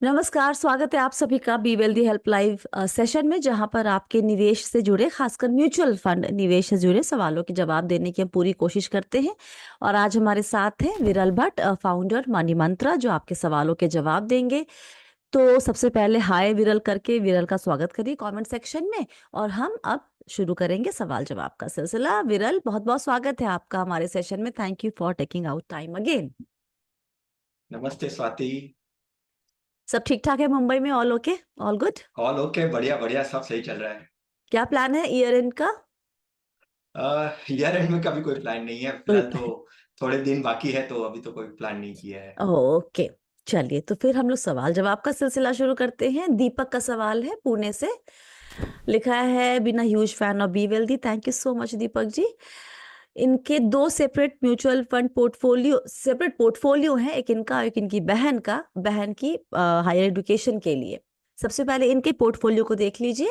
नमस्कार, स्वागत है आप सभी का be wealthy help live session में, जहां पर आपके निवेश से जुड़े, खासकर म्यूचुअल फंड निवेश से जुड़े सवालों के जवाब देने की हम पूरी कोशिश करते हैं। और आज हमारे साथ हैं विरल भट्ट, फाउंडर मनी मंत्रा, जो आपके सवालों के जवाब देंगे। तो सबसे पहले हाय विरल करके विरल का स्वागत करिए कमेंट सेक्शन में, और हम अब शुरू करेंगे सवाल जवाब का सिलसिला। विरल, बहुत बहुत स्वागत है आपका हमारे सेशन में। Thank you for taking out time again. नमस्ते स्वाति। सब ठीक ठाक है मुंबई में? All okay, all good? All okay, बढ़िया बढ़िया, सब सही चल रहा है। क्या प्लान है ईयर एंड का? ईयर एंड में कभी कोई प्लान नहीं है कोई फिलहाल तो। थोड़े दिन बाकी है तो अभी तो कोई प्लान नहीं किया है। ओके, चलिए तो फिर हम लोग सवाल जवाब का सिलसिला शुरू करते हैं। दीपक का सवाल है पुणे से, लिखा है बिना huge fan of Be Wealthy. Thank you so much Deepak ji. इनके दो separate mutual fund portfolio, separate portfolio हैं, एक इनका एक इनकी बहन का, बहन की हायर एजुकेशन के लिए। सबसे पहले इनके पोर्टफोलियो को देख लीजिए।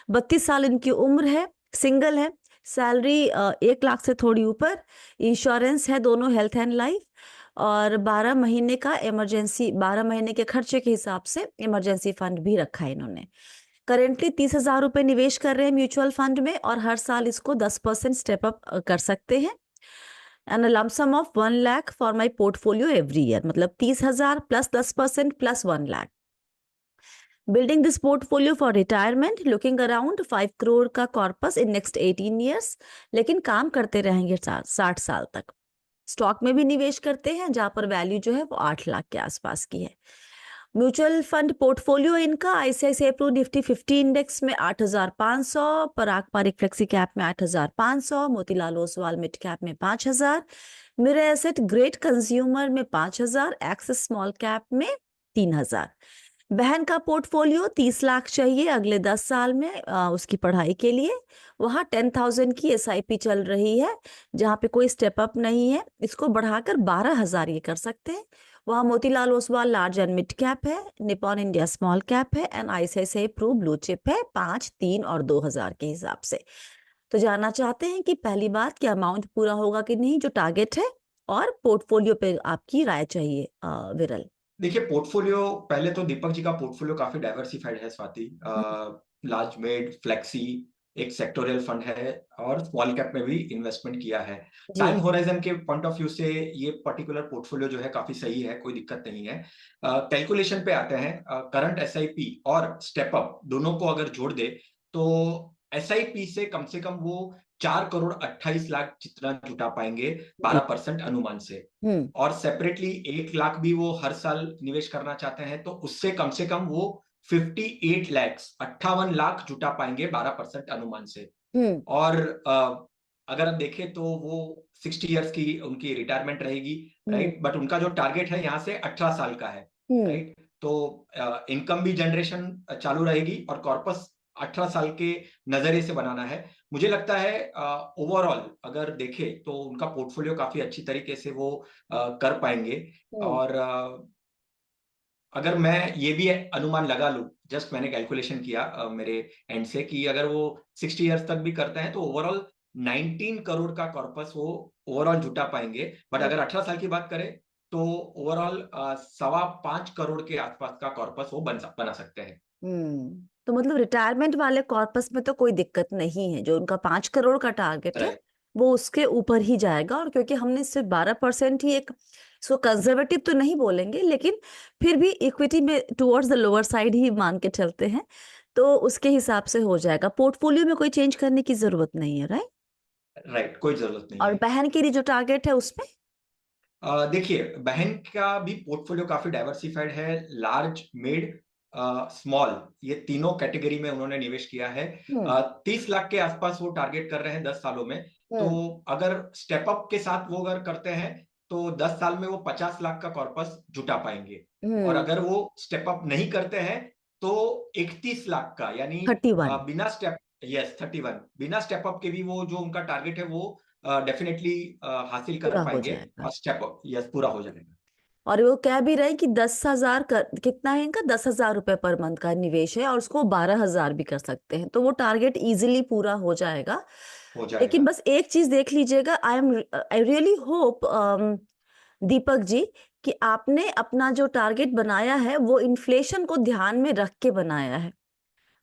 32 साल इनकी उम्र है, सिंगल है, सैलरी 1 लाख से थोड़ी ऊपर, इंश्योरेंस है दोनों हेल्थ एंड लाइफ, और 12 महीने का इमरजेंसी, 12 महीने के खर्चे के हिसाब से इमरजेंसी फंड भी रखा है इन्होंने। करेंटली 30,000 रुपए निवेश कर रहे हैं म्यूचुअल फंड में, और हर साल इसको 10% स्टेप अप कर सकते हैं। And lump sum of 1 lakh for my portfolio every year, मतलब 30,000 plus 10% plus 1 lakh. Building this portfolio for retirement, looking around 5 crore का कॉर्पस इन नेक्स्ट 18 ईयर्स, लेकिन काम करते रहेंगे 60 साल तक। स्टॉक में भी निवेश करते हैं, जहां पर वैल्यू जो है वो 8 लाख के आसपास की है। म्यूचुअल फंड पोर्टफोलियो इनका आईसीआईसीआई प्रू निफ्टी 50 इंडेक्स में 8,500, पराग पारिक फ्लेक्सी कैप में 8,500, मोतीलाल ओसवाल मिड कैप में 5,000, मिरर एसेट ग्रेट कंज्यूमर में 5,000, एक्सिस स्मॉल कैप में 3,000। बहन का पोर्टफोलियो 30 लाख चाहिए अगले 10 साल में उसकी पढ़ाई के लिए। वहाँ 10,000 की एसआईपी चल रही है, जहाँ पे कोई स्टेप अप नहीं है। इसको बढ़ाकर 12,000 ये कर सकते हैं। वहाँ Motilal Oswal large and mid cap है, निपॉन इंडिया स्मॉल कैप है, and ICICI Pru blue chip है, 5, 3 और 2,000 के हिसाब से। तो जानना चाहते हैं कि पहली बात, क्या अमाउंट पूरा होगा कि नहीं जो टारगेट है, और पोर्टफोलियो पे आपकी राय चाहिए विरल। देखिए, पोर्टफोलियो पहले तो दीपक जी का पोर्टफोलियो काफी डाइवर्सिफाइड है स्वाति। लार्ज मिड फ्लेक्सी, एक सेक्टोरियल फंड है, और स्मॉल कैप में भी इन्वेस्टमेंट किया है। जी। टाइम होराइजन के पॉइंट ऑफ व्यू से ये पर्टिकुलर पोर्टफोलियो जो है काफी सही है, कोई दिक्कत नहीं है। कैलकुलेशन पे आते हैं, करंट एसआईपी और स्टेप अप दोनों को अगर जोड़ दे तो एसआईपी से कम वो 4,28,00,000 जितना जुटा पाएंगे, जी। 12% अनुमान से। हम्म। और सेपरेटली 1 लाख भी वो हर साल निवेश करना चाहते हैं तो उससे कम से कम वो 58 लैक्स 58 लाख जुटा पाएंगे 12% अनुमान से। हम्म। और अगर हम देखें तो वो 60 इयर्स की उनकी रिटायरमेंट रहेगी, हम्म। राइट। बट उनका जो टारगेट है यहाँ से 18 साल का है, हम्म। राइट। तो इनकम भी जनरेशन चालू रहेगी, और कॉर्पस 18 साल के नजरिए से बनाना है। मुझे लगता है ओवरऑल अगर देखें तो उनका पोर्टफोलियो काफी अच्छी तरीके से वो कर पाएंगे। हम्म। और अगर मैं ये भी अनुमान लगा लूं, जस्ट मैंने कैलकुलेशन किया मेरे एंड से, कि अगर वो 60 इयर्स तक भी करते हैं तो ओवरऑल 19 करोड़ का कॉर्पस वो ओवरऑल जुटा पाएंगे। बट अगर 18 साल की बात करें तो ओवरऑल 5.25 करोड़ के आसपास का कॉर्पस वो बना सकते हैं। तो मतलब रिटायरमेंट वाले कॉर्पस में तो कोई दिक्कत नहीं है, जो उनका 5 करोड़ का टारगेट है राइट। वो उसके ऊपर ही जाएगा। और क्योंकि हमने सिर्फ 12% ही, एक सो कंजर्वेटिव तो नहीं बोलेंगे, लेकिन फिर भी इक्विटी में टुवर्ड्स द लोअर साइड ही मान के चलते हैं, तो उसके हिसाब से हो जाएगा। पोर्टफोलियो में कोई चेंज करने की जरूरत नहीं है, राइट? राइट, कोई जरूरत नहीं और है। बहन के लिए जो टारगेट है उसमें? देखिए, बहन का भी पोर्टफोलियो काफी डाइवर्सिफाइड है। लार्ज मिड स्मॉल, ये तीनों कैटेगरी में उन्होंने निवेश किया है। हम्म। 30 लाख के आसपास वो टारगेट कर रहे हैं 10 सालों में। तो हम्म। अगर स्टेप अप के साथ वो अगर करते हैं तो 10 साल में वो 50 लाख का कॉर्पस जुटा पाएंगे। और हम्म। अगर वो स्टेप अप नहीं करते हैं तो 31 लाख का, यानी 31। बिना स्टेप, यस 31, बिना स्टेप अप के भी वो जो उनका टारगेट है वो डेफिनेटली हासिल कर पूरा हो पाएंगे। जाएगा। और स्टेप अप यस पूरा हो जाएगा। और वो कह भी रहे हैं कि 10,000 का कितना है इनका, 10,000 रुपए पर मंथ का निवेश है, और उसको 12,000 भी कर सकते हैं, तो वो टारगेट इजीली पूरा हो जाएगा। हो लेकिन जाएगा। बस एक चीज देख लीजिएगा, I really hope Deepak ji, कि आपने अपना जो टारगेट बनाया है वो इन्फ्लेशन को ध्यान में रख के बनाया है।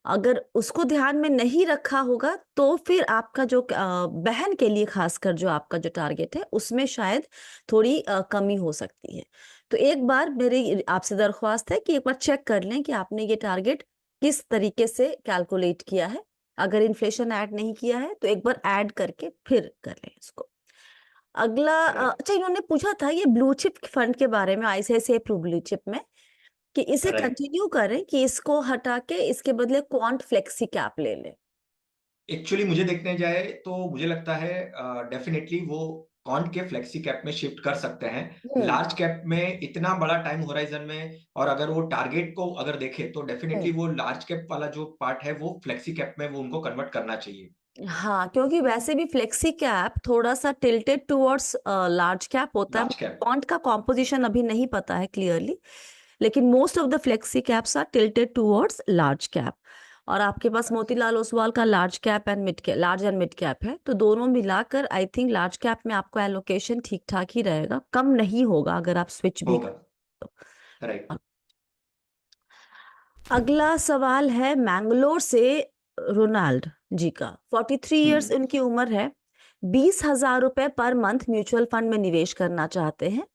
अगर उसको ध्यान में नहीं रखा होगा तो फिर आपका जो बहन के लिए खासकर जो आपका जो टारगेट है उसमें शायद थोड़ी कमी हो सकती है। तो एक बार मेरी आपसे दरख्वास्त है कि एक बार चेक कर लें कि आपने ये टारगेट किस तरीके से कैलकुलेट किया है। अगर इन्फ्लेशन ऐड नहीं किया है तो एक बार ऐड करके फिर कर लें इसको। अगला राइट, अच्छा, इन्होंने पूछा था ये ब्लू चिप फंड के बारे में, आईसीआईसीआई ब्लू चिप में, कि इसे राइट। कंटिन्यू करें कि इसको हटा के इसके बदले क्वांट फ्लेक्सी कैप ले लें। एक्चुअली मुझे देखने जाए तो मुझे लगता है डेफिनेटली वो कॉन्ट के फ्लेक्सी कैप में शिफ्ट कर सकते हैं। हम्म। लार्ज कैप में इतना बड़ा टाइम होराइजन में, और अगर वो टारगेट को अगर देखे तो डेफिनेटली हम्म। वो लार्ज कैप वाला जो पार्ट है वो फ्लेक्सी कैप में वो उनको कन्वर्ट करना चाहिए। हाँ, क्योंकि वैसे भी फ्लेक्सी कैप थोड़ा सा टिल्टेड टुवर्ड्स लार्ज कैप होता है। Large cap. क्वांट का कॉम्पोजिशन अभी नहीं पता है क्लियरली, लेकिन most of the flexi caps are tilted towards large cap. और आपके पास मोतीलाल ओसवाल का large cap and mid cap, large and mid cap है, तो दोनों मिलाकर आई थिंक लार्ज कैप में आपको एलोकेशन ठीक ठाक ही रहेगा, कम नहीं होगा अगर आप स्विच भी होगा। करें राइट। तो। अगला सवाल है मैंगलोर से रोनाल्ड जी का। 43 इयर्स हम्म। उनकी उम्र है। 20,000 रुपए पर मंथ म्यूचुअल फंड में निवेश करना चाहते हैं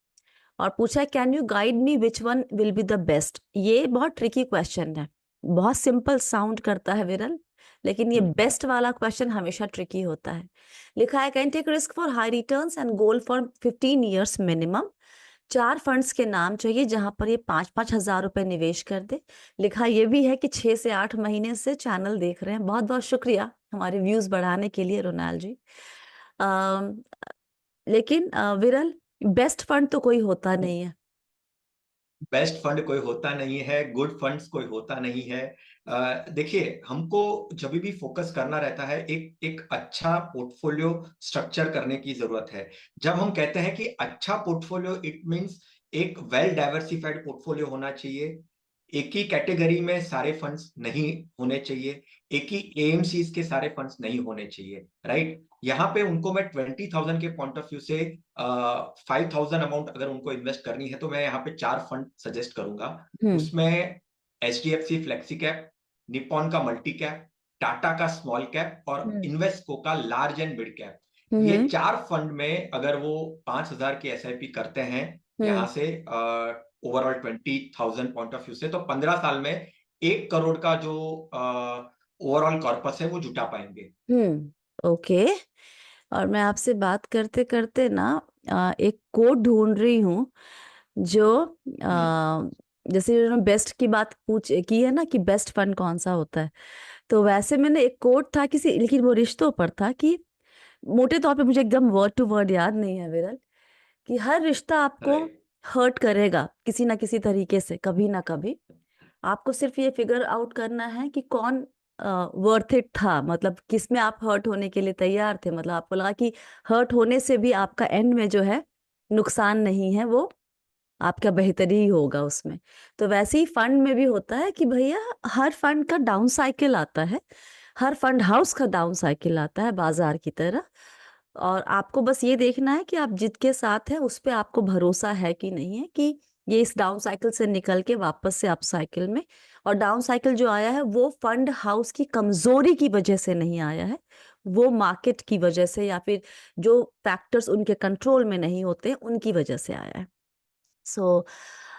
और पूछा है can you guide me which one will be the best. ये बहुत ट्रिकी क्वेश्चन है, बहुत सिंपल साउंड करता है विरल, लेकिन ये हम्म। बेस्ट वाला क्वेश्चन हमेशा ट्रिकी होता है। लिखा है can take risk for high returns and goal for 15 years minimum. 4 funds के नाम चाहिए जहां पर ये 5-5 हजार रुपए निवेश कर दे। लिखा ये भी है कि 6 से 8 महीने से चैनल देख रहे हैं। बहुत बहुत शुक्रिया हमारे व्यूज बढ़ाने के लिए रोनाल जी। अम, लेकिन विरल, बेस्ट फंड तो कोई होता नहीं है। बेस्ट फंड कोई होता नहीं है, गुड फंड्स कोई होता नहीं है। देखिए, हमको जब भी फोकस करना रहता है, एक एक अच्छा पोर्टफोलियो स्ट्रक्चर करने की जरूरत है। जब हम कहते हैं कि अच्छा पोर्टफोलियो, इट मींस एक वेल डाइवर्सिफाइड पोर्टफोलियो होना चाहिए। एक ही कैटेगरी में सारे फंड्स नहीं होने चाहिए, एक ही एएमसीज के सारे फंड्स नहीं होने चाहिए। राइट। यहाँ पे उनको मैं 20,000 के पॉइंट ऑफ व्यू से 5,000 अमाउंट अगर उनको इन्वेस्ट करनी है तो मैं यहाँ पे 4 फंड सजेस्ट करूंगा। हम्म। उसमें एचडीएफसी फ्लेक्सी कैप, निप्पॉन का मल्टी कैप, टाटा का स्मॉल कैप और हम्म। इन्वेस्को का लार्ज एंड मिड कैप। ये हम्म। 4 फंड में अगर वो 5,000 की एसआईपी करते हैं यहाँ हम्म। से, ओवरऑल 20,000 पॉइंट ऑफ व्यू से, तो 15 साल में 1 करोड़ का जो ओवरऑल कॉर्पस है वो जुटा पाएंगे। ओके। और मैं आपसे बात करते करते ना एक कोड ढूंढ रही हूँ जो हम्म। जैसे उन्होंने बेस्ट की बात पूछ की है ना कि बेस्ट फंड कौन सा होता है, तो वैसे मैंने एक कोड था किसी, लेकिन वो रिश्तों पर था कि मोटे तौर पे मुझे एकदम वर्ड टू वर्ड याद नहीं है विरल, कि हर रिश्ता आपको राइट। हर्ट करेगा किसी ना किसी तरीके से कभी ना कभी। आपको सिर्फ ये फिगर आउट करना है कि कौन वर्थ इट था, मतलब किस में आप हर्ट होने के लिए तैयार थे, मतलब आपको लगा कि हर्ट होने से भी आपका एंड में जो है नुकसान नहीं है, वो आपका बेहतरी ही होगा उसमें। तो वैसे ही फंड में भी होता है कि भैया हर फंड का डाउन साइकिल आता है, हर फंड हाउस का डाउन साइकिल आता है बाजार की तरह। और आपको बस ये देखना है कि आप जिसके साथ हैं उस पे आपको भरोसा है कि नहीं है कि ये इस डाउन साइकिल से निकल के वापस से अप साइकिल में। और डाउन साइकिल जो आया है वो फंड हाउस की कमजोरी की वजह से नहीं आया है, वो मार्केट की वजह से या फिर जो फैक्टर्स उनके कंट्रोल में नहीं होते उनकी वजह से आया है। So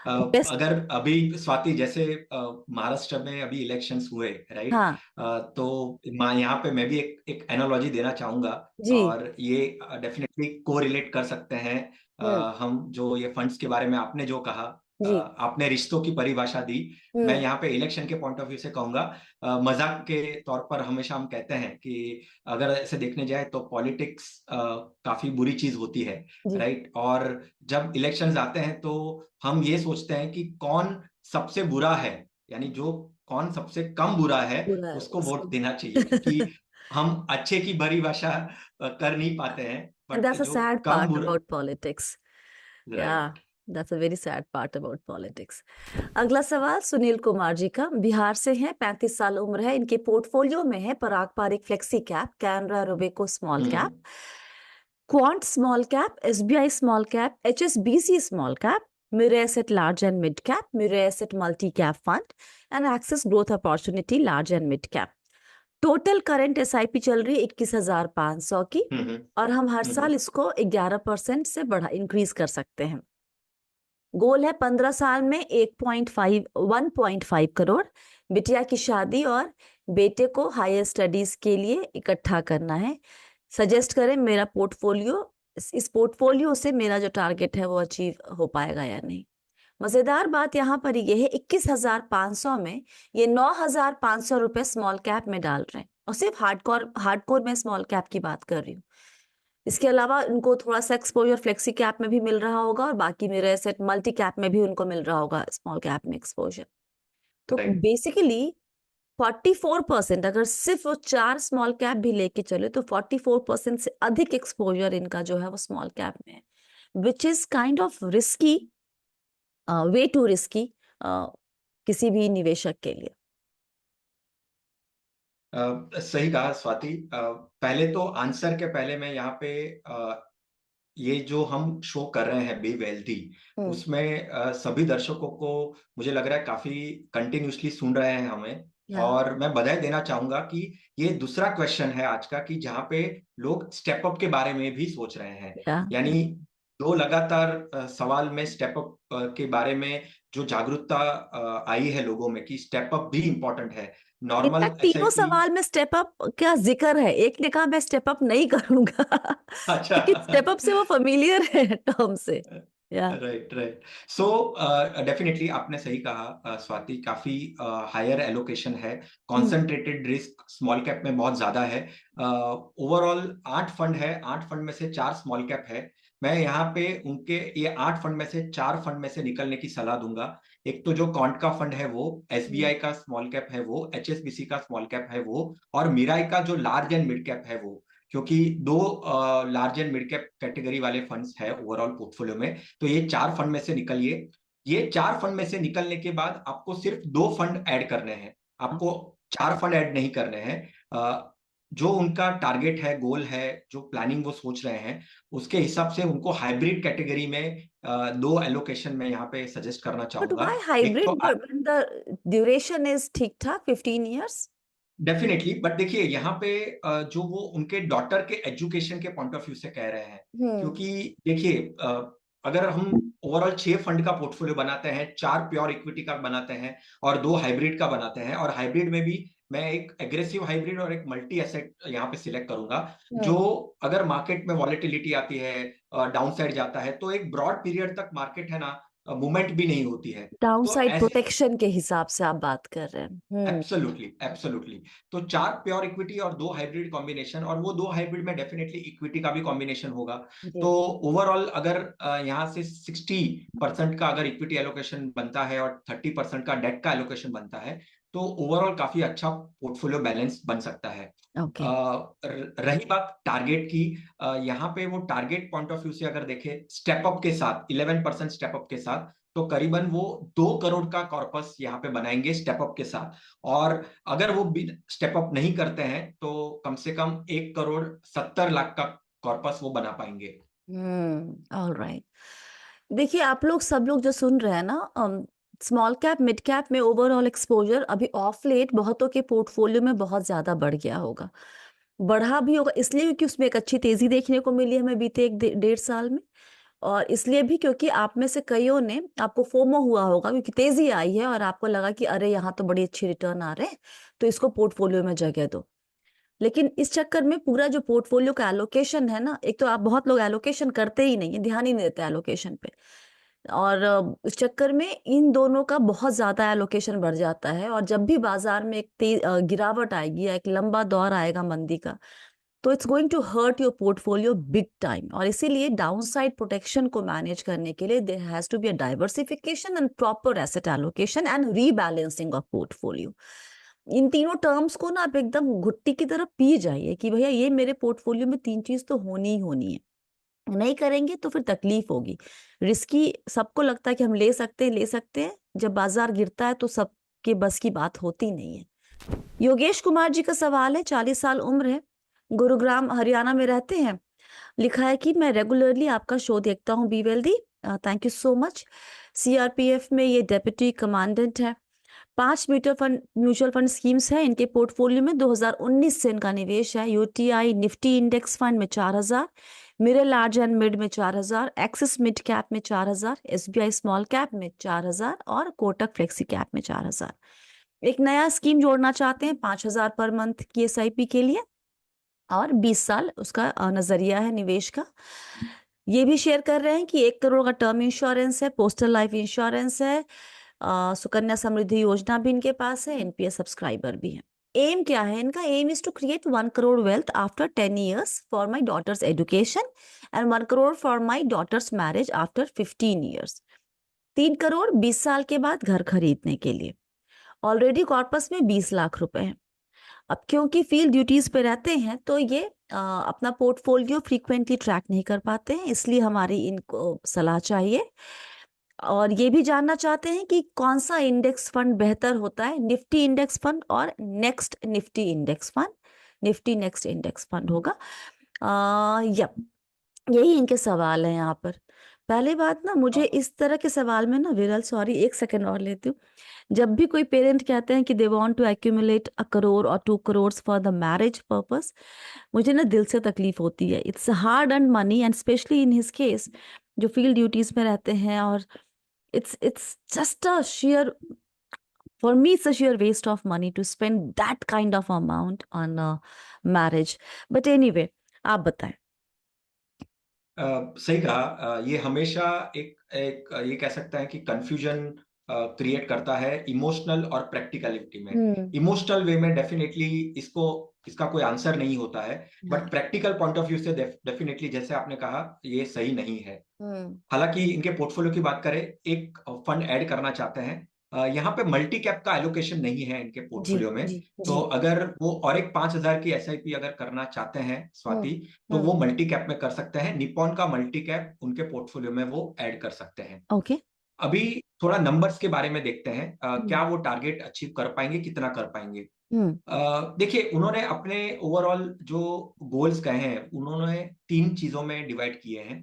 best. अगर अभी स्वाति जैसे महाराष्ट्र में अभी इलेक्शंस हुए, राइट। हाँ तो यहाँ पे मैं भी एक एनालॉजी देना चाहूंगा, जी। और ये डेफिनेटली को रिलेट कर सकते हैं। हम्म। हम जो ये फंड्स के बारे में आपने जो कहा, जी। आपने रिश्तों की परिभाषा दी, मैं हम्म। यहाँ पे इलेक्शन के पॉइंट ऑफ व्यू से कहूंगा। मजाक के तौर पर हमेशा हम कहते हैं कि अगर ऐसे देखने जाए तो पॉलिटिक्स काफी बुरी चीज होती है। जी। राइट। और जब इलेक्शंस आते हैं तो हम ये सोचते हैं कि कौन सबसे बुरा है, यानी जो कौन सबसे कम बुरा है पूरा है उसको उसको। वोट देना चाहिए, क्योंकि हम अच्छे की परिभाषा कर नहीं पाते हैं। And बट that's a जो sad कम part बुरा। about politics. Yeah, right. that's a very sad part about politics. अगला सवाल सुनील कुमार जी का, बिहार से हैं, 35 साल उम्र है, इनके पोर्टफोलियो में है Parag Parikh flexi cap, Canara Robeco small hmm. Cap, Quant small cap, SBI small cap, HSBC small cap, Mirae Asset Large and Mid Cap, Mirae Asset Multi Cap Fund and Axis Growth Opportunity Large and Mid Cap. Total current SIP चल रही है 21,500 की, और हम हर साल इसको 11% से बढ़ा इंक्रीज कर सकते हैं। गोल है 15 साल में 1.5 करोड़ बिटिया की शादी और बेटे को हायर स्टडीज के लिए इकट्ठा करना है। सजेस्ट करें मेरा पोर्टफोलियो, इस पोर्टफोलियो से मेरा जो टारगेट है वो अचीव हो पाएगा या नहीं। मजेदार बात यहाँ पर ये है 21,500 में ये 9,500 रुपए स्मॉल कैप में डाल रहे हैं, और सिर्फ हार्डकोर में स्मॉल कैप की बात कर रही हूँ। इसके अलावा उनको थोड़ा सा एक्सपोजर फ्लेक्सी कैप में भी मिल रहा होगा, और बाकी मेरे एसेट मल्टी कैप में भी उनको मिल रहा होगा स्मॉल कैप में एक्सपोजर। तो बेसिकली 44%, अगर सिर्फ वो 4 स्मॉल कैप भी लेके चले तो 44% से अधिक एक्सपोजर इनका जो है वो स्मॉल कैप में है, which is kind of risky, way to risky किसी भी निवेशक के लिए। सही कहा स्वाति। पहले तो आंसर के पहले मैं यहाँ पे ये जो हम शो कर रहे हैं बी वेल्दी, उसमें सभी दर्शकों को मुझे लग रहा है काफी कंटिन्यूसली सुन रहे हैं हमें, और मैं बधाई देना चाहूंगा कि ये दूसरा क्वेश्चन है आज का कि जहाँ पे लोग स्टेप अप के बारे में भी सोच रहे हैं। यानी 2 लगातार सवाल में स्टेप अप के बारे में जो जागरूकता आई है लोगों में कि स्टेप अप भी इम्पोर्टेंट है। नॉर्मल तीनों सवाल में स्टेप अप का जिक्र है, एक ने कहा मैं स्टेप अप नहीं करूंगा। अच्छा। क्योंकि स्टेप अप से वो फेमिलियर है टर्म से। राइट। सो डेफिनेटली आपने सही कहा स्वाति, काफी हायर एलोकेशन है, कॉन्सेंट्रेटेड रिस्क स्मॉल कैप में बहुत ज्यादा है। ओवरऑल 8 फंड है, 8 फंड में से 4 स्मॉल कैप है। मैं यहाँ पे उनके ये 8 फंड में से 4 फंड में से निकलने की सलाह दूंगा। एक तो जो कॉन्ट का फंड है वो, SBI का स्मॉल कैप है वो, HSBC का स्मॉल कैप है वो, और मिराई का जो लार्ज एंड मिड कैप है वो, क्योंकि 2 large and mid cap category वाले फंड्स है ओवरऑल पोर्टफोलियो में। तो ये 4 फंड में से निकलिए। ये 4 फंड में से निकलने के बाद आपको सिर्फ 2 फंड ऐड करने हैं, आपको 4 फंड ऐड नहीं करने हैं। जो उनका टारगेट है, गोल है, जो प्लानिंग वो सोच रहे हैं, उसके हिसाब से उनको हाइब्रिड कैटेगरी में 2 एलोकेशन में यहाँ पे सजेस्ट करना चाहूंगा। Why hybrid when the duration is ठीक ठाक 15 years? डेफिनेटली, बट देखिए यहाँ पे जो वो उनके डॉटर के एजुकेशन के पॉइंट ऑफ व्यू से कह रहे हैं, क्योंकि देखिए अगर हम ओवरऑल 6 फंड का पोर्टफोलियो बनाते हैं, 4 प्योर इक्विटी का बनाते हैं और 2 हाइब्रिड का बनाते हैं, और हाइब्रिड में भी मैं एक एग्रेसिव हाइब्रिड और एक मल्टी एसेट यहाँ पे सिलेक्ट करूंगा, जो अगर मार्केट में वॉलेटिलिटी आती है, डाउन साइड जाता है, तो एक ब्रॉड पीरियड तक मार्केट है ना मूवमेंट भी नहीं होती है। डाउनसाइड प्रोटेक्शन के हिसाब से आप बात कर रहे हैं। एब्सोल्युटली। तो 4 प्योर इक्विटी और 2 हाइब्रिड कॉम्बिनेशन, और वो 2 हाइब्रिड में डेफिनेटली इक्विटी का भी कॉम्बिनेशन होगा। तो ओवरऑल अगर यहाँ से 60% का अगर इक्विटी एलोकेशन बनता है और 30% का डेट का एलोकेशन बनता है, तो ओवरऑल काफी अच्छा पोर्टफोलियो बैलेंस बन सकता है। रही बात टारगेट की, यहाँ पे वो टारगेट पॉइंट ऑफ व्यू से अगर देखें स्टेप अप के साथ 11% स्टेप अप के साथ, तो करीबन वो 2 करोड़ का कॉर्पस यहाँ पे बनाएंगे स्टेप अप के साथ। और अगर वो स्टेप अप नहीं करते हैं तो कम से कम 1,70,00,000 का कॉर्पस वो बना पाएंगे। ऑलराइट। देखिए आप लोग सब लोग जो सुन रहे हैं ना, स्मॉल कैप मिड कैप में ओवरऑल एक्सपोजर अभी ऑफ लेट बहुतों के पोर्टफोलियो में बहुत ज्यादा बढ़ गया होगा, बढ़ा भी होगा इसलिए क्योंकि उसमें एक अच्छी तेजी देखने को मिली हमें बीते 1-1.5 साल में, और इसलिए भी क्योंकि आप में से कईयों ने, आपको फोमो हुआ होगा क्योंकि तेजी आई है और आपको लगा कि अरे यहाँ तो बड़ी अच्छी रिटर्न आ रहे हैं तो इसको पोर्टफोलियो में जगह दो। लेकिन इस चक्कर में पूरा जो पोर्टफोलियो का एलोकेशन है ना, एक तो आप बहुत लोग एलोकेशन करते ही नहीं है, ध्यान ही नहीं देते एलोकेशन पे, और इस चक्कर में इन दोनों का बहुत ज्यादा एलोकेशन बढ़ जाता है, और जब भी बाजार में एक गिरावट आएगी या एक लंबा दौर आएगा मंदी का, तो it's going to hurt your portfolio big time. और इसीलिए डाउनसाइड प्रोटेक्शन को मैनेज करने के लिए there has to be a diversification and proper asset allocation and rebalancing of portfolio. इन तीनों टर्म्स को ना आप एकदम घुट्टी की तरह पी जाइए कि भैया ये मेरे पोर्टफोलियो में 3 चीज तो होनी ही होनी है, नहीं करेंगे तो फिर तकलीफ होगी। रिस्की सबको लगता है कि हम ले सकते हैं, जब बाजार गिरता है तो सबके बस की बात होती नहीं है। योगेश कुमार जी का सवाल है, 40 साल उम्र है, गुरुग्राम हरियाणा में रहते हैं। लिखा है कि मैं रेगुलरली आपका शो देखता हूँ B Wealthy, thank you so much. CRPF में ये डेप्यूटी कमांडेंट है। 5 म्यूचुअल फंड स्कीम्स हैं इनके पोर्टफोलियो में। 2019 से इनका निवेश है। यूटीआई निफ्टी इंडेक्स फंड में 4000, मिरर लार्ज एंड मिड में 4000, एक्सिस मिड कैप में 4000, एसबीआई स्मॉल कैप में 4000 और कोटक फ्लेक्सी कैप में 4000। एक नया स्कीम जोड़ना चाहते हैं 5000 पर मंथ की एसआईपी के लिए, और 20 साल उसका नजरिया है निवेश का। ये भी शेयर कर रहे हैं कि 1 करोड़ का टर्म इंश्योरेंस है, पोस्टल लाइफ इंश्योरेंस है, सुकन्या समृद्धि योजना भी इनके पास है, एनपीएस सब्सक्राइबर भी है। एम क्या है इनका? Aim is to create 1 crore wealth after 10 years for my daughter's education and 1 crore for my daughter's marriage after 15 years। 3 crore 20 साल के बाद घर खरीदने के लिए। ऑलरेडी कॉर्पस में 20 लाख रुपए हैं। अब क्योंकि फील्ड ड्यूटीज पे रहते हैं तो ये अपना पोर्टफोलियो फ्रीक्वेंटली ट्रैक नहीं कर पाते हैं, इसलिए हमारी इनको सलाह चाहिए। और ये भी जानना चाहते हैं कि कौन सा इंडेक्स फंड बेहतर होता है, निफ्टी इंडेक्स फंड और next Nifty index fund. Nifty next index fund होगा। यप, यही इनके सवाल हैं यहाँ पर। पहली बात ना, मुझे इस तरह के सवाल में ना विरल, सॉरी 1 सेकंड और लेती हूँ। जब भी कोई पेरेंट कहते हैं कि they want to accumulate 1 crore और 2 crore for the marriage purpose, मुझे ना दिल से तकलीफ होती है। It's hard earned money and specially in his case जो फील्ड ड्यूटीज में रहते हैं, और it's just a sheer, for me it's a sheer waste of money to spend that kind of amount on a marriage. But anyway, आप बताएं। सही कहा। ये हमेशा एक एक ये कह सकते हैं कि कंफ्यूजन क्रिएट करता है इमोशनल और प्रैक्टिकलिटी में। इमोशनल वे में डेफिनेटली इसका कोई आंसर नहीं होता है, but practical point of view से डेफिनेटली जैसे आपने कहा ये सही नहीं है। हालांकि इनके पोर्टफोलियो की बात करें, एक फंड ऐड करना चाहते हैं। यहाँ पे मल्टी कैप का एलोकेशन नहीं है इनके पोर्टफोलियो में। तो अगर वो और एक 5000 की एसआईपी अगर करना चाहते हैं स्वाति, तो वो मल्टी कैप में कर सकते हैं। निप्पॉन का मल्टी कैप उनके पोर्टफोलियो में वो ऐड कर सकते हैं। ओके, अभी थोड़ा नंबर्स के बारे में देखते हैं। क्या वो टारगेट अचीव कर पाएंगे, कितना कर पाएंगे। देखिए, उन्होंने अपने ओवरऑल जो गोल्स कहे हैं उन्होंने 3 चीजों में डिवाइड किए हैं।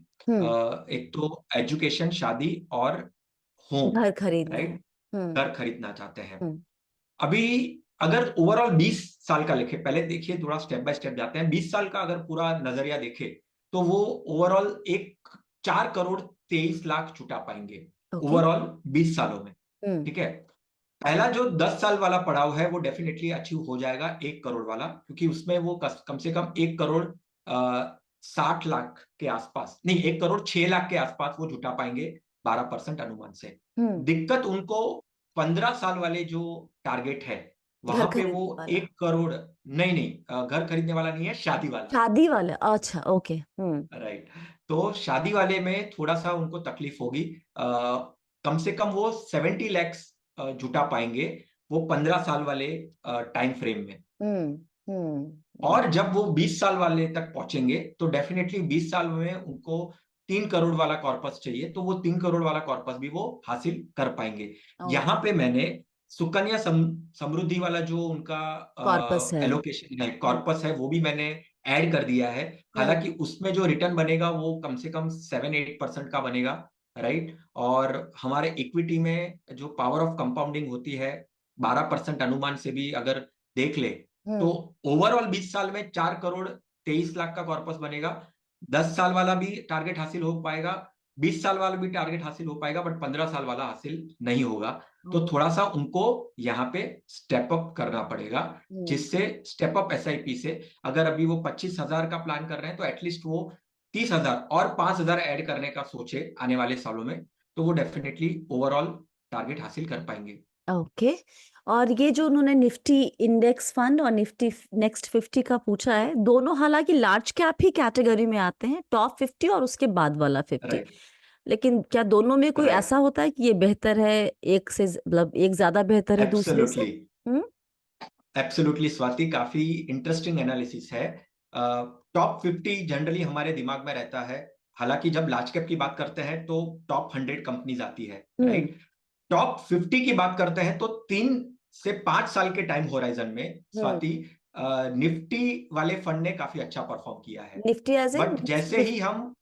एक तो एजुकेशन, शादी और होम, घर खरीदना है। राइट, घर खरीदना चाहते हैं। अभी अगर ओवरऑल 20 साल का लिखे, पहले देखिए थोड़ा स्टेप बाय स्टेप जाते हैं। 20 साल का अगर पूरा नजरिया देखे तो वो ओवरऑल 4 करोड़ 23 लाख जुटा पाएंगे ओवरऑल 20 सालों में। ठीक है, पहला जो 10 साल वाला पड़ाव है वो डेफिनेटली अचीव हो जाएगा 1 करोड़ वाला, क्योंकि उसमें वो कम से कम 1 करोड़ 60 लाख के आसपास, नहीं 1 करोड़ 6 लाख के आसपास वो जुटा पाएंगे 12% अनुमान से। दिक्कत उनको 15 साल वाले जो टारगेट है वहां पे वो 1 करोड़ नहीं, घर खरीदने वाला नहीं है, शादी वाला। शादी वाला, अच्छा, ओके। राइट, तो शादी वाले में थोड़ा सा उनको तकलीफ होगी। कम से कम वो 70 लैक्स जुटा पाएंगे वो 15 साल वाले टाइम फ्रेम में। और जब वो 20 साल वाले तक पहुंचेंगे तो डेफिनेटली 20 साल में उनको 3 करोड़ वाला कॉर्पस चाहिए, तो वो 3 करोड़ वाला कॉर्पस भी वो हासिल कर पाएंगे। यहाँ पे मैंने सुकन्या समृद्धि वाला जो उनका एलोकेशन है, कॉर्पस है, वो भी मैंने ऐड कर दिया है। हालांकि उसमें जो रिटर्न बनेगा वो कम से कम 7-8% का बनेगा, राइट। और हमारे इक्विटी में जो पावर ऑफ कंपाउंडिंग होती है 12% अनुमान से भी अगर देख ले तो ओवरऑल 20 साल में 4 करोड़ 23 लाख का कॉर्पस बनेगा। 10 साल वाला भी टारगेट हासिल हो पाएगा, 20 साल वाला भी टारगेट हासिल हो पाएगा, बट 15 साल वाला हासिल नहीं होगा। तो थोड़ा सा उनको यहाँ पे स्टेप अप करना पड़ेगा, जिससे स्टेप अप एसआईपी से अगर अभी वो 25,000 का प्लान कर रहे हैं तो एटलीस्ट वो 30,000 और 5,000 ऐड करने का सोचे आने वाले सालों में, तो वो डेफिनेटली ओवरऑल टारगेट हासिल कर पाएंगे। ओके, और ये जो उन्होंने निफ्टी इंडेक्स फंड और निफ्टी नेक्स्ट 50 का पूछा है, दोनों हालांकि लार्ज कैप ही कैटेगरी में आते हैं, टॉप 50 और उसके बाद वाला 50। लेकिन क्या दोनों में कोई ऐसा होता है कि ये बेहतर है, एक से मतलब एक ज्यादा बेहतर है दूसरे से? एब्सोल्युटली स्वाति, काफी इंटरेस्टिंग एनालिसिस है। टॉप 50 जनरली हमारे दिमाग में रहता है, हालांकि जब लार्ज कैप की बात करते हैं तो टॉप 100 कंपनीज आती है, राइट। टॉप 50 की बात करते हैं तो 3 से 5 साल के टाइम होराइजन में स्वाति निफ्टी वाले फंड ने काफी अच्छा परफॉर्म किया है। निफ्टी एज बट जैसे ही हम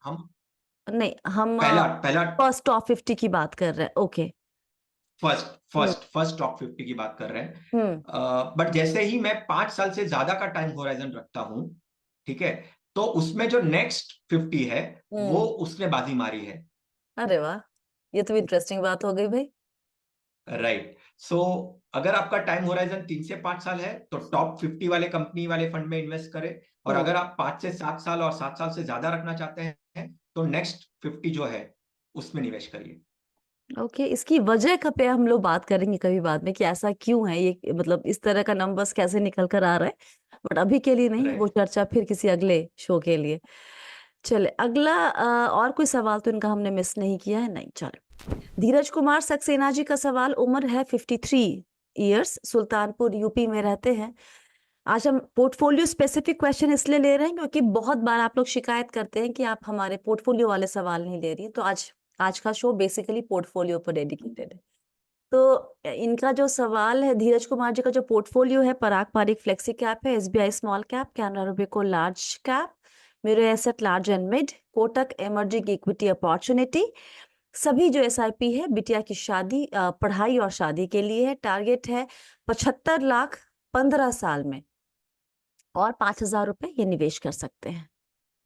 नहीं, हम पहला पहला फर्स्ट टॉप 50 की बात कर रहे हैं। ओके। फर्स्ट हम्म। फर्स्ट फर्स्ट टॉप 50 की बात कर रहे हैं। हम्म। बट जैसे ही मैं 5 साल से ज्यादा का टाइम होराइजन रखता हूं, ठीक है, तो उसमें जो नेक्स्ट 50 है वो हम्म। उसने बाजी मारी है। अरे वाह, ये तो इंटरेस्टिंग बात हो गई भाई। राइट। सो अगर आपका टाइम होराइजन 3 से 5 साल है तो टॉप 50 वाले कंपनी वाले फंड में इन्वेस्ट करें। और हम्म। अगर आप 5 से 7 साल और 7 साल से ज्यादा रखना चाहते हैं तो नेक्स्ट 50 जो है उसमें निवेश करिए। ओके, इसकी वजह का पे हम लोग बात करेंगे कभी बाद में कि ऐसा क्यों है ये, मतलब इस तरह का नंबर्स कैसे निकल कर आ रहा है। बट अभी के लिए नहीं, वो राइट। चर्चा फिर किसी अगले शो के लिए। चले अगला, और कोई सवाल तो इनका हमने मिस नहीं किया है, नहीं चलो। धीरज कुमार सक्सेना जी का सवाल, उम्र है 53 ईयर्स, सुल्तानपुर यूपी में रहते हैं। आज हम पोर्टफोलियो स्पेसिफिक क्वेश्चन इसलिए ले रहे हैं क्योंकि बहुत बार आप लोग शिकायत करते हैं कि आप हमारे पोर्टफोलियो वाले सवाल नहीं ले रही हैं, तो आज आज का शो बेसिकली पोर्टफोलियो पर डेडिकेटेड है। तो इनका जो सवाल है, धीरज कुमार जी का जो पोर्टफोलियो है, पराग पारिक फ्लेक्सी कैप है, SBI small cap, Canara Robeco large cap, Mirae asset large and mid, Kotak emerging equity opportunity. सभी जो एसआईपी है बिटिया की शादी, पढ़ाई और शादी के लिए है। टारगेट है 75 लाख 15 साल में, और 5,000 रुपए ये निवेश कर सकते हैं।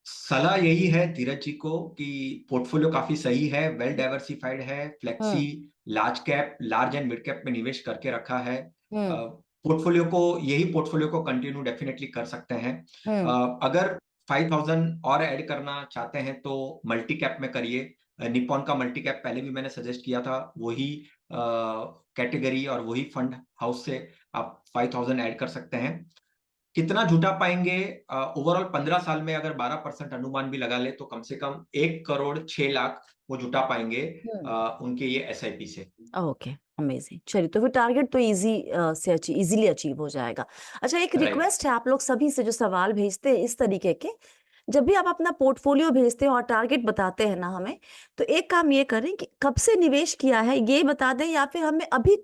सलाह यही है धीरज जी को कि पोर्टफोलियो काफी सही है, वेल डाइवर्सिफाइड है, flexi hmm. Large cap, large and mid cap में निवेश करके रखा है। हम्म। पोर्टफोलियो को कंटिन्यू डेफिनेटली कर सकते हैं। हम्म। अगर 5,000 और ऐड करना चाहते हैं तो मल्टी कैप में करिए। निप्पॉन का मल्टी कैप पहले भी मैंने सजेस्ट किया था, वही कैटेगरी और वही फंड हाउस से आप 5,000 ऐड कर सकते हैं। कितना जुटा पाएंगे? ओवरऑल 15 साल में अगर 12% अनुमान भी लगा ले तो कम से कम 1 करोड़ 6 लाख वो जुटा पाएंगे हम्म। उनके ये एसआईपी से। Okay, amazing. चलिए, तो फिर टारगेट तो इजीली अचीव हो जाएगा। अच्छा, एक राइट। रिक्वेस्ट है आप लोग सभी से जो सवाल भेजते हैं इस तरीके के, जब भी आप अपना पोर्टफोलियो भेजते हैं और टारगेट बताते हैं ना हमें, तो एक काम ये करें कि कब से निवेश किया है ये बता दें, या फिर हमें अभी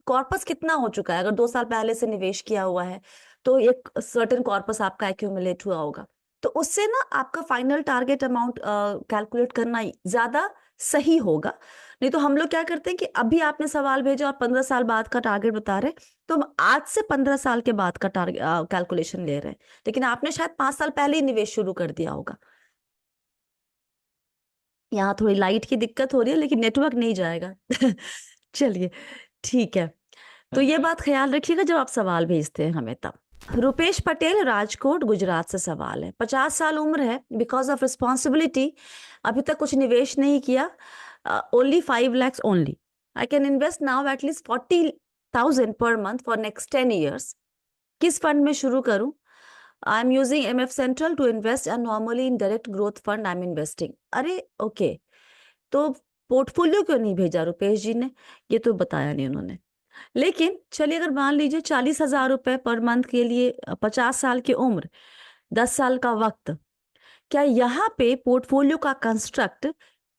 कॉर्पस कितना हो चुका है। अगर 2 साल पहले से निवेश किया हुआ है तो एक सर्टेन कॉर्पस आपका एक्यूमुलेट हुआ होगा, तो उससे ना आपका फाइनल टारगेट अमाउंट कैलकुलेट करना ज्यादा सही होगा। नहीं तो हम लोग क्या करते हैं कि अभी आपने सवाल भेजा और 15 साल बाद का टारगेट बता रहे, तो हम आज से 15 साल के बाद का टारगेट कैलकुलेशन ले रहे हैं, लेकिन आपने शायद 5 साल पहले ही निवेश शुरू कर दिया होगा। यहाँ थोड़ी लाइट की दिक्कत हो रही है लेकिन नेटवर्क नहीं जाएगा। चलिए, ठीक है। तो ये बात ख्याल रखिएगा जब आप सवाल भेजते हैं हमें तब। रुपेश पटेल राजकोट गुजरात से सवाल है, 50 साल उम्र है, बिकॉज ऑफ रिस्पॉन्सिबिलिटी अभी तक कुछ निवेश नहीं किया, only 5 lakhs only. I can invest now at least 40,000 per month for next 10 years। किस फंड में शुरू करूं? I am using MF central to invest and normally in direct growth fund I am investing. अरे ओके, तो portfolio क्यों नहीं भेजा रुपेश जी ने? ये तो बताया नहीं उन्होंने। लेकिन चलिए, अगर मान लीजिए 40,000 रुपए पर मंथ के लिए, 50 साल की उम्र, 10 साल का वक्त, क्या यहाँ पे पोर्टफोलियो का कंस्ट्रक्ट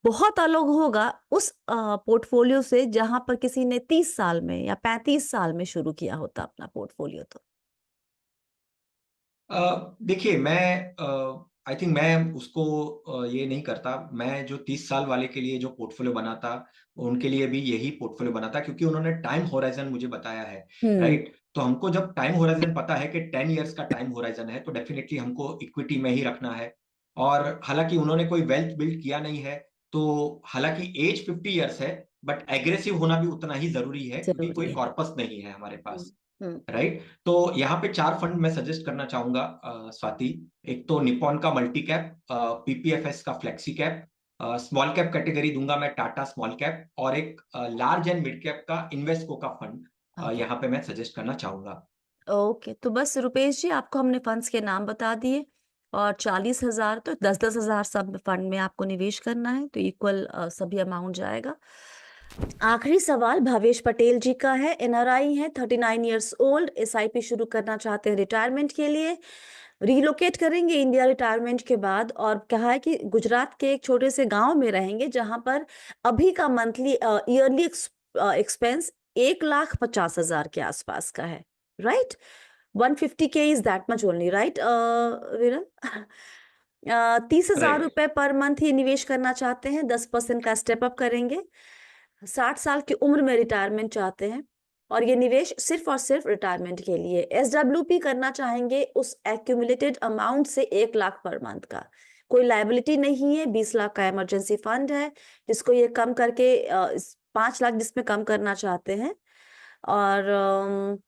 बहुत अलग होगा उस पोर्टफोलियो से जहां पर किसी ने 30 साल में या 35 साल में शुरू किया होता अपना पोर्टफोलियो? तो देखिए, मैं आई थिंक मैं उसको ये नहीं करता। मैं जो 30 साल वाले के लिए जो पोर्टफोलियो बनाता उनके लिए भी यही पोर्टफोलियो बनाता, क्योंकि उन्होंने टाइम होराइजन मुझे बताया है। हम्म। राइट। तो हमको जब टाइम होराइजन पता है कि 10 इयर्स का टाइम होराइजन है तो डेफिनेटली हमको इक्विटी में ही रखना है। और हालांकि उन्होंने कोई वेल्थ बिल्ड किया नहीं है, तो हालांकि एज 50 इयर्स है, बट एग्रेसिव होना भी उतना ही जरूरी है क्योंकि कोई जरूरी है। कॉर्पस नहीं है हमारे हम्म। पास। हम्म। राइट। तो यहाँ पे 4 फंड मैं सजेस्ट करना चाहूंगा स्वाति। एक तो निप्पॉन का मल्टी कैप, पीपीएफएस का flexi cap, small cap category दूंगा मैं टाटा स्मॉल कैप, और एक लार्ज एंड मिड कैप का इन्वेस्को का फंड ओके। यहाँ पे मैं सजेस्ट करना चाहूंगा। ओके, तो बस रुपेश जी, आपको हमने फंड्स के नाम बता दिए, और 40,000 तो 10-10 हजार सब फंड में आपको निवेश करना है, तो इक्वल सभी अमाउंट जाएगा। आखिरी सवाल भवेश पटेल जी का है, NRI है, 39 years ओल्ड, SIP शुरू करना चाहते हैं रिटायरमेंट के लिए, रिलोकेट करेंगे इंडिया रिटायरमेंट के बाद, और कहा है कि गुजरात के एक छोटे से गांव में रहेंगे जहां पर अभी का मंथली ईयरली एक्सपेंस 1,50,000 के आसपास का है। Right? 150K is that much only, right विरल? 30,000 राइट। रुपए पर मंथ ही निवेश करना चाहते हैं, 10% का स्टेप अप करेंगे, 60 साल की उम्र में रिटायरमेंट चाहते हैं, और ये निवेश सिर्फ और सिर्फ रिटायरमेंट के लिए। SWP करना चाहेंगे उस एक्यूमुलेटेड अमाउंट से 1 लाख पर मंथ का, कोई लायबिलिटी नहीं है, 20 लाख का इमरजेंसी फंड है जिसको ये कम करके 5 लाख जिसमें कम करना चाहते हैं, और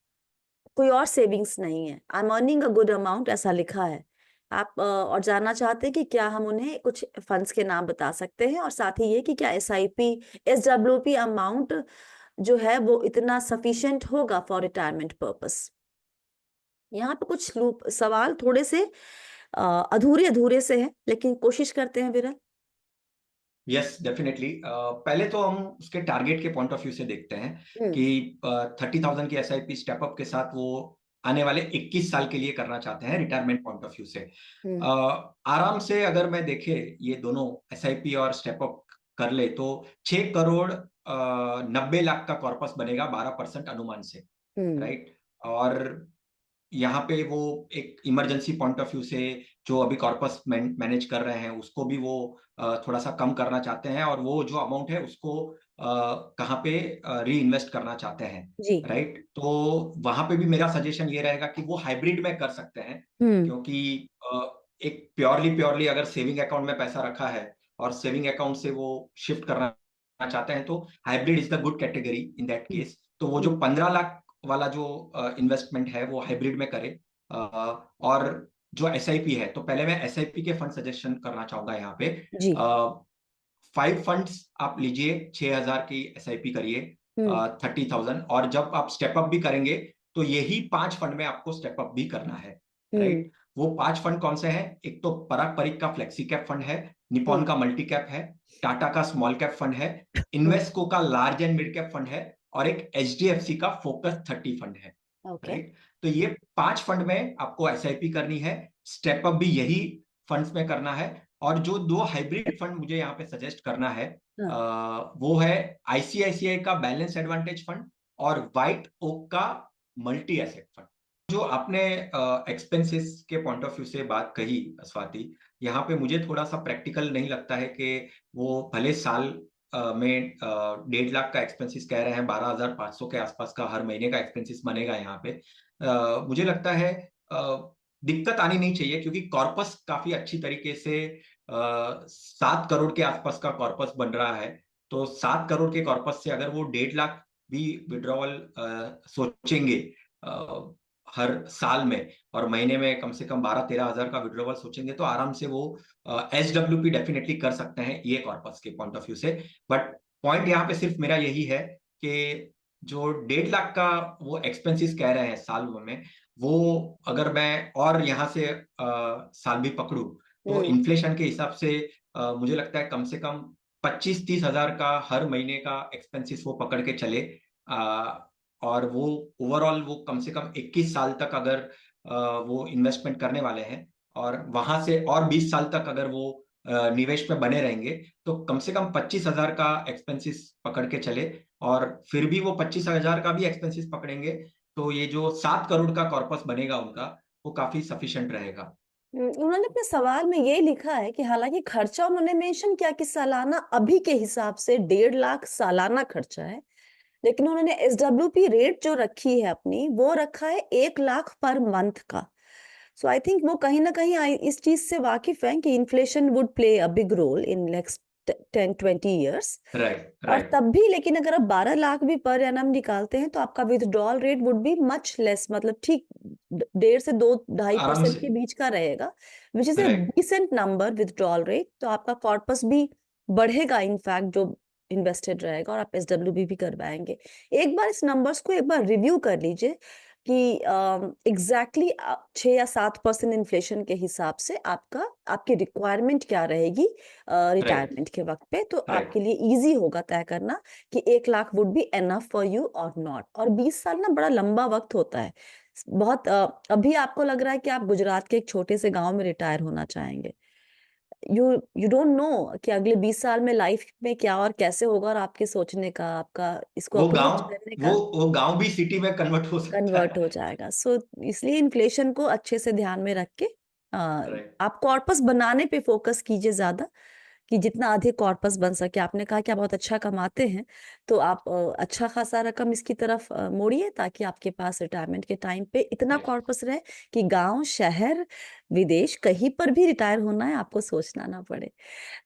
कोई और सेविंग्स नहीं है। I am earning a good amount ऐसा लिखा है। आप और जानना चाहते हैं कि क्या हम उन्हें कुछ फंड्स के नाम बता सकते हैं, और साथ ही ये कि क्या SIP SWP अमाउंट जो है वो इतना सफिशिएंट होगा फॉर रिटायरमेंट पर्पस। यहाँ पे कुछ लूप सवाल थोड़े से अधूरे अधूरे से हैं, लेकिन कोशिश करते हैं विरल। Yes definitely. पहले तो हम उसके टारगेट के पॉइंट ऑफ व्यू से देखते हैं हम्म। कि 30,000 की SIP स्टेप अप के साथ वो आने वाले 21 साल के लिए करना चाहते हैं रिटायरमेंट पॉइंट ऑफ व्यू से। हम्म। आराम से अगर मैं देखे ये दोनों SIP और स्टेप अप कर ले तो 6 करोड़ 90 लाख का कॉर्पस बनेगा 12% अनुमान से। हम्म। राइट। और यहाँ पे वो एक इमरजेंसी पॉइंट ऑफ व्यू से जो अभी कॉर्पस मैनेज कर रहे हैं उसको भी वो थोड़ा सा कम करना चाहते हैं, और वो जो अमाउंट है उसको कहाँ पे री इन्वेस्ट करना चाहते हैं। जी। राइट। तो वहां पे भी मेरा सजेशन ये रहेगा कि वो हाइब्रिड में कर सकते हैं, हम्म। क्योंकि एक प्योरली प्योरली अगर सेविंग अकाउंट में पैसा रखा है और सेविंग अकाउंट से वो शिफ्ट करना चाहते हैं तो hybrid is the good category in that hmm. Case. तो वो जो 15 लाख वाला जो इन्वेस्टमेंट है वो हाइब्रिड में करे। और जो SIP है, तो पहले मैं SIP के फंड सजेशन करना चाहूंगा यहाँ पे। जी। 5 फंड्स आप लीजिए, 6,000 की SIP करिए, हम्म। 30,000, और जब आप स्टेप अप भी करेंगे तो यही 5 फंड में आपको स्टेप अप भी करना है। हम्म। राइट। वो 5 फंड कौन से हैं? एक तो पराग परिक का फ्लेक्सी कैप फंड है, निपॉन हम्म। का मल्टी कैप है, टाटा का स्मॉल कैप फंड है, हम्म। इन्वेस्को का large and mid cap fund है, और एक HDFC का फोकस 30 फंड है। ओके। राइट। तो ये 5 फंड में आपको SIP करनी है, स्टेप अप भी यही फंड्स में करना है। और जो दो हाइब्रिड फंड मुझे यहाँ पे सजेस्ट करना है हाँ। वो है ICICI का बैलेंस एडवांटेज फंड और व्हाइट ओक का मल्टी एसेट फंड। जो आपने एक्सपेंसेस के पॉइंट ऑफ व्यू से बात कही स्वाति, यहाँ पे मुझे थोड़ा सा प्रैक्टिकल नहीं लगता है कि वो भले साल में 1.5 लाख का एक्सपेंसेस कह रहे हैं, 12,500 के आसपास का हर महीने का एक्सपेंसेस बनेगा यहाँ पे। मुझे लगता है दिक्कत आनी नहीं चाहिए, क्योंकि कॉर्पस काफी अच्छी तरीके से 7 करोड़ के आसपास का कॉर्पस बन रहा है। तो 7 करोड़ के कॉर्पस से अगर वो 1.5 लाख भी विड्रॉवल सोचेंगे हर साल में, और महीने में कम से कम 12-13 हजार का विड्रॉवल सोचेंगे, तो आराम से वो SWP डेफिनेटली कर सकते हैं ये कॉर्पस के पॉइंट ऑफ व्यू से। बट पॉइंट यहाँ पे सिर्फ मेरा यही है कि जो 1.5 लाख का वो एक्सपेंसेस कह रहे हैं साल में, वो अगर मैं और यहाँ साल भी पकड़ू तो हम्म। इन्फ्लेशन के हिसाब से मुझे लगता है कम से कम 25-30 हजार का हर महीने का एक्सपेंसेस वो पकड़ के चले। और वो ओवरऑल वो कम से कम 21 साल तक अगर वो इन्वेस्टमेंट करने वाले हैं, और वहां से और 20 साल तक अगर वो निवेश में बने रहेंगे, तो कम से कम 25 हजार का एक्सपेंसेस पकड़ के चले। और फिर भी वो 25 हजार का भी एक्सपेंसेस पकड़ेंगे तो ये जो 7 करोड़ का कॉर्पस बनेगा उनका, वो काफी सफिशिएंट रहेगा। उन्होंने अपने सवाल में ये लिखा है कि हालांकि खर्चा उन्होंने मेंशन किया कि सालाना अभी के हिसाब से 1.5 लाख सालाना खर्चा है, लेकिन उन्होंने SWP रेट जो रखी है अपनी वो रखा है 1 लाख पर मंथ का। सो आई थिंक वो कहीं ना कहीं इस चीज से वाकिफ है कि inflation would play a big role in next 10-20 years। Right. और राइट। तब भी लेकिन अगर आप 12 लाख भी पर एनम निकालते हैं तो आपका withdrawal rate would be much less, मतलब ठीक 1.5 से 2-2.5% आराम से। के बीच का रहेगा, which is a right. Decent number withdrawal rate. तो आपका कॉर्पस भी बढ़ेगा इनफैक्ट जो इन्वेस्टेड रहेगा, और आप SWP भी करवाएंगे। एक बार इस नंबर्स को एक बार रिव्यू कर लीजिए कि एग्जैक्टली 6 या 7% इन्फ्लेशन के हिसाब से आपकी रिक्वायरमेंट क्या रहेगी राइट। रिटायरमेंट के वक्त पे, तो राइट। आपके लिए इजी होगा तय करना कि 1 lakh would be enough for you और नॉट। और 20 साल ना बड़ा लंबा वक्त होता है। बहुत अभी आपको लग रहा है कि आप गुजरात के एक छोटे से गांव में रिटायर होना चाहेंगे। यू यू डोंट नो कि अगले 20 साल में लाइफ में क्या और कैसे होगा, और आपके सोचने का, आपका इसको वो गांव अप्रोच करने वो का वो गांव भी सिटी में कन्वर्ट हो सकता कन्वर्ट है। हो जाएगा। सो इसलिए इन्फ्लेशन को अच्छे से ध्यान में रख के राइट। आप कॉर्पस बनाने पे फोकस कीजिए ज्यादा, कि जितना अधिक कॉर्पस बन सके। आपने कहा कि आप बहुत अच्छा कमाते हैं, तो आप अच्छा खासा रकम इसकी तरफ मोड़िए, ताकि आपके पास रिटायरमेंट के टाइम पे इतना राइट। कॉर्पस रहे कि गांव, शहर, विदेश, कहीं पर भी रिटायर होना है आपको सोचना ना पड़े।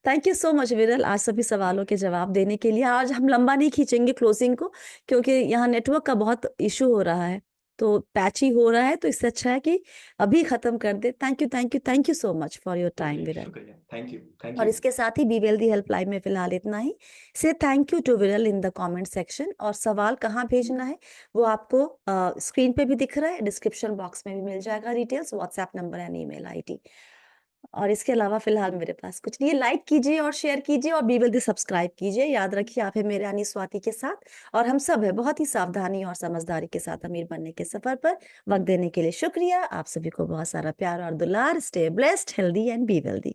थैंक यू सो मच विरल, आज सभी सवालों के जवाब देने के लिए। आज हम लंबा नहीं खींचेंगे क्लोजिंग को, क्योंकि यहाँ नेटवर्क का बहुत इशू हो रहा है, तो पैची हो रहा है, तो इससे अच्छा है कि अभी खत्म कर दे। Thank you, thank you, thank you so much for your time शुक्रिया, विरल। शुक्रिया। थैंक यू, थैंक और यू। इसके साथ ही बी वेल्दी हेल्पलाइन में फिलहाल इतना ही। से थैंक यू टू विरल इन द कमेंट सेक्शन। और सवाल कहाँ भेजना है वो आपको स्क्रीन पे भी दिख रहा है, डिस्क्रिप्शन बॉक्स में भी मिल जाएगा details, WhatsApp number and email ID. और इसके अलावा फिलहाल मेरे पास कुछ नहीं है। लाइक कीजिए और शेयर कीजिए और बी वेल्दी सब्सक्राइब कीजिए। याद रखिए, आप है मेरे यानी स्वाति के साथ, और हम सब है बहुत ही सावधानी और समझदारी के साथ अमीर बनने के सफर पर। वक्त देने के लिए शुक्रिया। आप सभी को बहुत सारा प्यार और दुलार। Stay blessed, healthy and be wealthy.